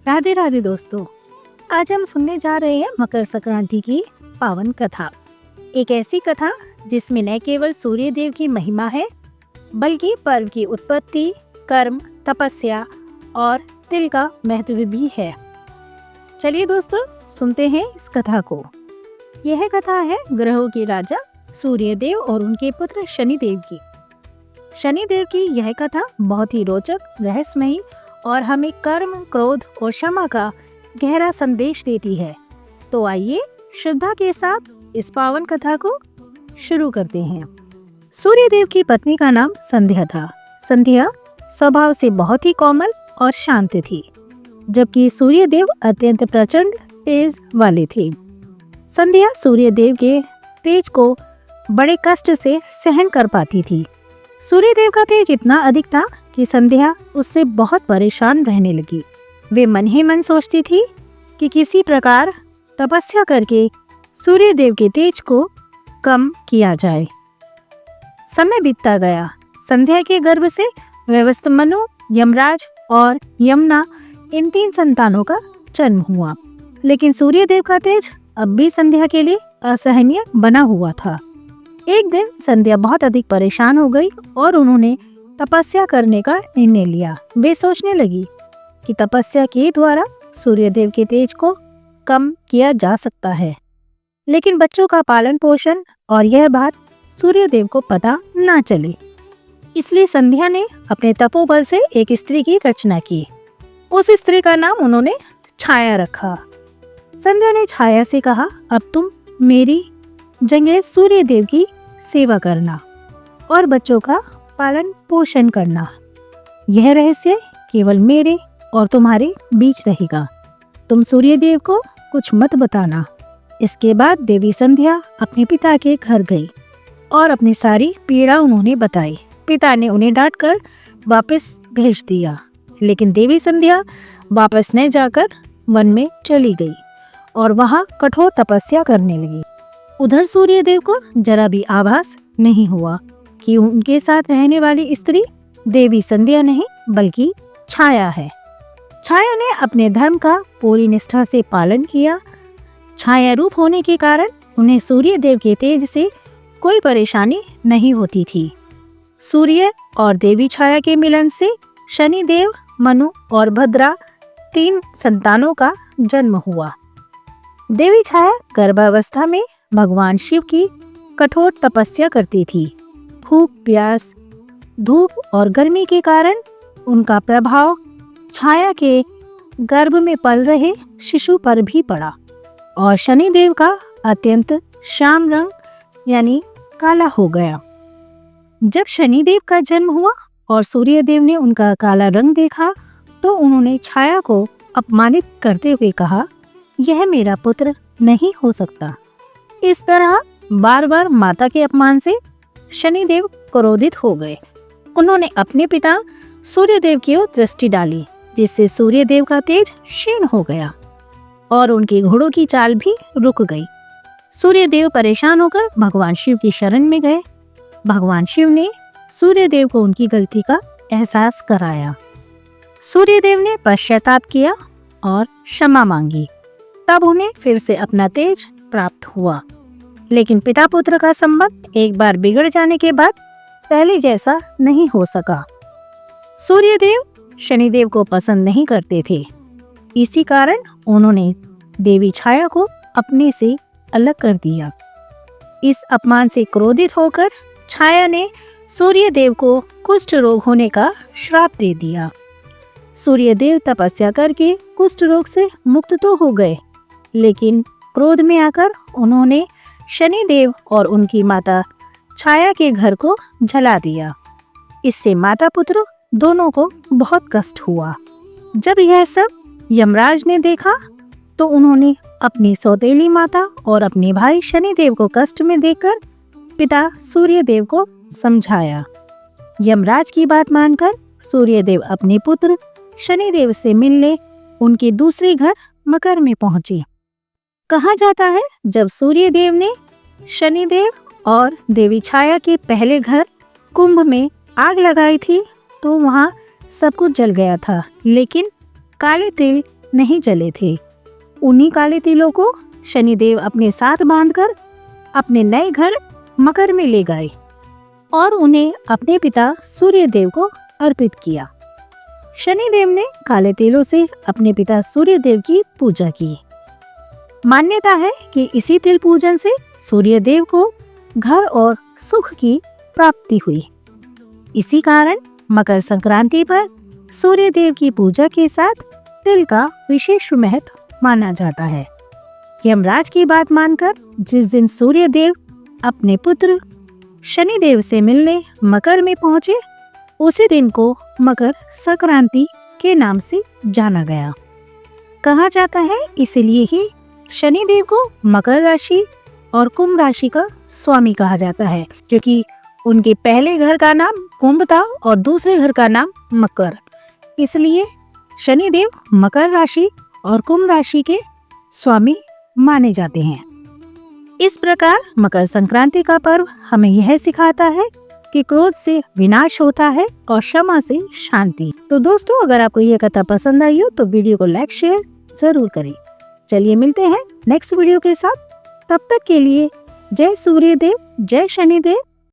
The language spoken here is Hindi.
राधे राधे दोस्तों। आज हम सुनने जा रहे हैं मकर संक्रांति की पावन कथा। एक ऐसी कथा जिसमें न केवल सूर्य देव की महिमा है बल्कि पर्व की उत्पत्ति, कर्म, तपस्या और तिल का महत्व भी है। चलिए दोस्तों सुनते हैं इस कथा को। यह कथा है ग्रहों के राजा सूर्य देव और उनके पुत्र शनिदेव की। शनिदेव की यह कथा बहुत ही रोचक, रहस्यमयी और हमें कर्म, क्रोध और क्षमा का गहरा संदेश देती है। तो आइए श्रद्धा के साथ इस पावन कथा को शुरू करते हैं। सूर्यदेव की पत्नी का नाम संध्या था। संध्या स्वभाव से बहुत ही कोमल और शांत थी, जबकि सूर्यदेव अत्यंत प्रचंड तेज वाले थे। संध्या सूर्यदेव के तेज को बड़े कष्ट से सहन कर पाती थी। सूर्यदेव का तेज इतना अधिक था कि संध्या उससे बहुत परेशान रहने लगी। वे मन ही मन सोचती थी कि किसी प्रकार तपस्या करके सूर्यदेव के तेज को कम किया जाए। समय बीतता गया। संध्या के गर्भ से वैवस्वत, मनु, यमराज और यमुना, इन 3 संतानों का जन्म हुआ। लेकिन सूर्यदेव का तेज अब भी संध्या के लिए असहनीय बना हुआ था। एक दिन संध्या बहुत अधिक परेशान हो गई और उन्होंने तपस्या करने का निर्णय लिया। वे सोचने लगी कि तपस्या के द्वारा सूर्यदेव के तेज को कम किया जा सकता है, लेकिन बच्चों का पालन पोषण और यह बात सूर्यदेव को पता ना चले। इसलिए संध्या ने अपने तपोबल से एक स्त्री की रचना की। उस स्त्री का नाम उन्होंने छाया रखा। संध्या ने छाया से कहा, अब तुम मेरी जगह सूर्यदेव की सेवा करना और बच्चों का पालन पोषण करना। यह रहस्य केवल मेरे और तुम्हारे बीच रहेगा। तुम सूर्यदेव को कुछ मत बताना। इसके बाद देवी संध्या अपने पिता के घर गई और अपनी सारी पीड़ा उन्होंने बताई। पिता ने उन्हें डांटकर वापस भेज दिया, लेकिन देवी संध्या वापस न जाकर वन में चली गई और वहां कठोर तपस्या करने लगी। उधर सूर्यदेव को जरा भी आभास नहीं हुआ कि उनके साथ रहने वाली स्त्री देवी संध्या नहीं बल्कि छाया है। छाया ने अपने धर्म का पूरी निष्ठा से पालन किया। छाया रूप होने के कारण उन्हें सूर्यदेव के तेज से कोई परेशानी नहीं होती थी। सूर्य और देवी छाया के मिलन से शनिदेव, मनु और भद्रा 3 संतानों का जन्म हुआ। देवी छाया गर्भावस्था में भगवान शिव की कठोर तपस्या करती थी। भूख, प्यास, धूप और गर्मी के कारण उनका प्रभाव छाया के गर्भ में पल रहे शिशु पर भी पड़ा और शनिदेव का अत्यंत श्याम रंग यानी काला हो गया। जब शनिदेव का जन्म हुआ और सूर्यदेव ने उनका काला रंग देखा तो उन्होंने छाया को अपमानित करते हुए कहा, यह मेरा पुत्र नहीं हो सकता। इस तरह बार बार माता के अपमान से शनिदेव क्रोधित हो गए। उन्होंने अपने पिता सूर्यदेव की ओर दृष्टि डाली, जिससे सूर्यदेव का तेज क्षीण हो गया और उनके घोड़ों की चाल भी रुक गई। सूर्यदेव परेशान होकर भगवान शिव की शरण में गए। भगवान शिव ने सूर्यदेव को उनकी गलती का एहसास कराया। सूर्यदेव ने पश्चाताप किया और क्षमा मांगी। तब उन्हें फिर से अपना तेज प्राप्त हुआ। लेकिन पिता पुत्र का संबंध एक बार बिगड़ जाने के बाद पहले जैसा नहीं हो सका। सूर्यदेव शनिदेव को पसंद नहीं करते थे। इसी कारण उन्होंने देवी छाया को अपने से अलग कर दिया। इस अपमान से क्रोधित होकर छाया ने सूर्यदेव को कुष्ठ रोग होने का श्राप दे दिया। सूर्यदेव तपस्या करके कुष्ठ रोग से मुक्त तो हो गए, लेकिन क्रोध में आकर उन्होंने शनिदेव और उनकी माता छाया के घर को जला दिया। इससे माता पुत्र दोनों को बहुत कष्ट हुआ। जब यह सब यमराज ने देखा तो उन्होंने अपनी सौतेली माता और अपने भाई शनिदेव को कष्ट में देखकर पिता सूर्यदेव को समझाया। यमराज की बात मानकर सूर्यदेव अपने पुत्र शनिदेव से मिलने उनके दूसरे घर मकर में पहुंचे। कहा जाता है जब सूर्यदेव ने शनिदेव और देवी छाया के पहले घर कुंभ में आग लगाई थी तो वहां सब कुछ जल गया था, लेकिन काले तिल नहीं जले थे। उन्हीं काले तिलों को शनिदेव अपने साथ बांधकर अपने नए घर मकर में ले गए और उन्हें अपने पिता सूर्यदेव को अर्पित किया। शनिदेव ने काले तिलों से अपने पिता सूर्यदेव की पूजा की। मान्यता है कि इसी तिल पूजन से सूर्यदेव को घर और सुख की प्राप्ति हुई। इसी कारण मकर संक्रांति पर सूर्यदेव की पूजा के साथ तिल का विशेष महत्व माना जाता है। यमराज की बात मानकर जिस दिन सूर्यदेव अपने पुत्र शनिदेव से मिलने मकर में पहुंचे, उसी दिन को मकर संक्रांति के नाम से जाना गया। कहा जाता है इसलिए ही शनिदेव को मकर राशि और कुंभ राशि का स्वामी कहा जाता है, क्योंकि उनके पहले घर का नाम कुंभ था और दूसरे घर का नाम मकर। इसलिए शनिदेव मकर राशि और कुंभ राशि के स्वामी माने जाते हैं। इस प्रकार मकर संक्रांति का पर्व हमें यह सिखाता है कि क्रोध से विनाश होता है और क्षमा से शांति। तो दोस्तों, अगर आपको ये कथा पसंद आई हो तो वीडियो को लाइक शेयर जरूर करें। चलिए मिलते हैं नेक्स्ट वीडियो के साथ। तब तक के लिए जय सूर्यदेव, जय शनिदेव,